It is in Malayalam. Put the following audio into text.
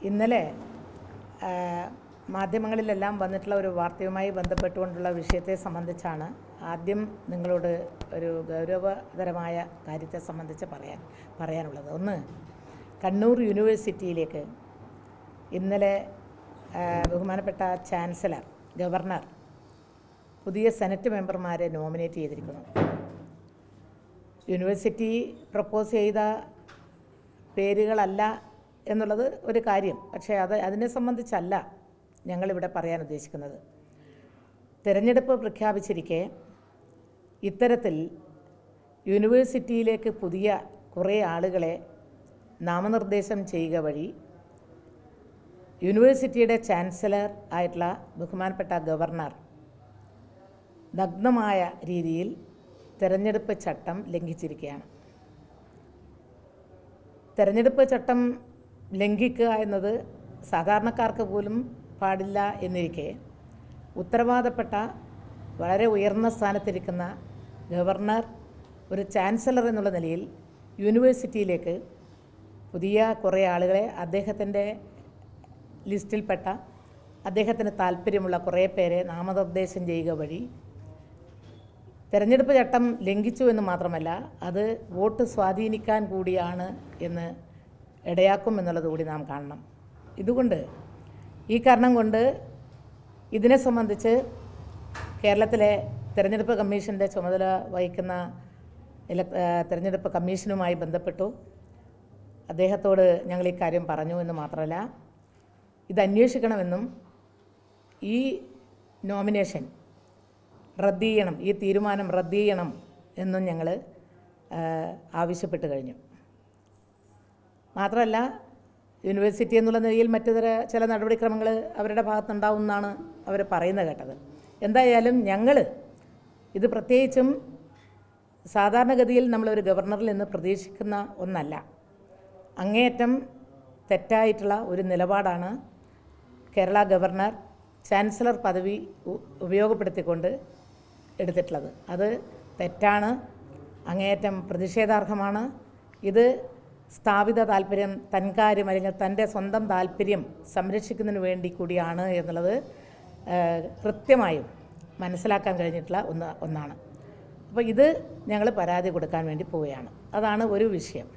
ഇന്നലെ മാധ്യമങ്ങളിലെല്ലാം വന്നിട്ടുള്ള ഒരു വാർത്തയുമായി ബന്ധപ്പെട്ടുകൊണ്ടുള്ള വിഷയത്തെ സംബന്ധിച്ചാണ് ആദ്യം നിങ്ങളോട് ഒരു ഗൗരവതരമായ കാര്യത്തെ സംബന്ധിച്ച് പറയാനുള്ളത്. ഒന്ന്, കണ്ണൂർ യൂണിവേഴ്സിറ്റിയിലേക്ക് ഇന്നലെ ബഹുമാനപ്പെട്ട ചാൻസലർ, ഗവർണർ പുതിയ സെനറ്റ് മെമ്പർമാരെ നോമിനേറ്റ് ചെയ്തിരിക്കുന്നു. യൂണിവേഴ്സിറ്റി പ്രപ്പോസ് ചെയ്ത പേരുകളല്ല എന്നുള്ളത് ഒരു കാര്യം, പക്ഷേ അതിനെ സംബന്ധിച്ചല്ല ഞങ്ങളിവിടെ പറയാൻ ഉദ്ദേശിക്കുന്നത്. തിരഞ്ഞെടുപ്പ് പ്രഖ്യാപിച്ചിരിക്കെ ഇത്തരത്തിൽ യൂണിവേഴ്സിറ്റിയിലേക്ക് പുതിയ കുറേ ആളുകളെ നാമനിർദ്ദേശം ചെയ്യുക വഴി യൂണിവേഴ്സിറ്റിയുടെ ചാൻസലർ ആയിട്ടുള്ള ബഹുമാനപ്പെട്ട ഗവർണർ നഗ്നമായ രീതിയിൽ തിരഞ്ഞെടുപ്പ് ചട്ടം ലംഘിച്ചിരിക്കുകയാണ്. തിരഞ്ഞെടുപ്പ് ചട്ടം ലംഘിക്കുക എന്നത് സാധാരണക്കാർക്ക് പോലും പാടില്ല എന്നിരിക്കെ ഉത്തരവാദപ്പെട്ട വളരെ ഉയർന്ന സ്ഥാനത്തിരിക്കുന്ന ഗവർണർ ഒരു ചാൻസലർ എന്നുള്ള നിലയിൽ യൂണിവേഴ്സിറ്റിയിലേക്ക് പുതിയ കുറേ ആളുകളെ അദ്ദേഹത്തിൻ്റെ ലിസ്റ്റിൽപ്പെട്ട അദ്ദേഹത്തിന് താല്പര്യമുള്ള കുറേ പേരെ നാമനിർദ്ദേശം ചെയ്യുക വഴി തിരഞ്ഞെടുപ്പ് ചട്ടം ലംഘിച്ചു എന്ന് മാത്രമല്ല അത് വോട്ട് സ്വാധീനിക്കാൻ കൂടിയാണ് എന്ന് ഇടയാക്കും എന്നുള്ളത് കൂടി നാം കാണണം. ഇതുകൊണ്ട് ഈ കാരണം കൊണ്ട് ഇതിനെ സംബന്ധിച്ച് കേരളത്തിലെ തിരഞ്ഞെടുപ്പ് കമ്മീഷൻ്റെ ചുമതല വഹിക്കുന്ന തിരഞ്ഞെടുപ്പ് കമ്മീഷനുമായി ബന്ധപ്പെട്ടു. അദ്ദേഹത്തോട് ഞങ്ങൾ ഈ കാര്യം പറഞ്ഞു എന്ന് മാത്രമല്ല, ഇത് അന്വേഷിക്കണമെന്നും ഈ നോമിനേഷൻ റദ്ദ് ചെയ്യണം, ഈ തീരുമാനം റദ്ദ് ചെയ്യണം എന്നും ഞങ്ങൾ ആവശ്യപ്പെട്ട് കഴിഞ്ഞു. മാത്രമല്ല, യൂണിവേഴ്സിറ്റി എന്നുള്ള നിലയിൽ മറ്റു ചില നടപടിക്രമങ്ങൾ അവരുടെ ഭാഗത്തുണ്ടാവുമെന്നാണ് അവർ പറയുന്നത് കേട്ടത്. എന്തായാലും ഞങ്ങൾ ഇത് പ്രത്യേകിച്ചും സാധാരണഗതിയിൽ നമ്മളൊരു ഗവർണറിൽ നിന്ന് പ്രതീക്ഷിക്കുന്ന ഒന്നല്ല. അങ്ങേയറ്റം തെറ്റായിട്ടുള്ള ഒരു നിലപാടാണ് കേരള ഗവർണർ ചാൻസലർ പദവി ഉപയോഗപ്പെടുത്തിക്കൊണ്ട് എടുത്തിട്ടുള്ളത്. അത് തെറ്റാണ്, അങ്ങേയറ്റം പ്രതിഷേധാർഹമാണ്. ഇത് സ്ഥാപിത താല്പര്യം, തൻകാര്യം അല്ലെങ്കിൽ തൻ്റെ സ്വന്തം താല്പര്യം സംരക്ഷിക്കുന്നതിന് വേണ്ടി കൂടിയാണ് എന്നുള്ളത് കൃത്യമായും മനസ്സിലാക്കാൻ കഴിഞ്ഞിട്ടുള്ള ഒന്നാണ്. അപ്പോൾ ഇത് ഞങ്ങൾ പരാതി കൊടുക്കാൻ വേണ്ടി പോവുകയാണ്. അതാണ് ഒരു വിഷയം.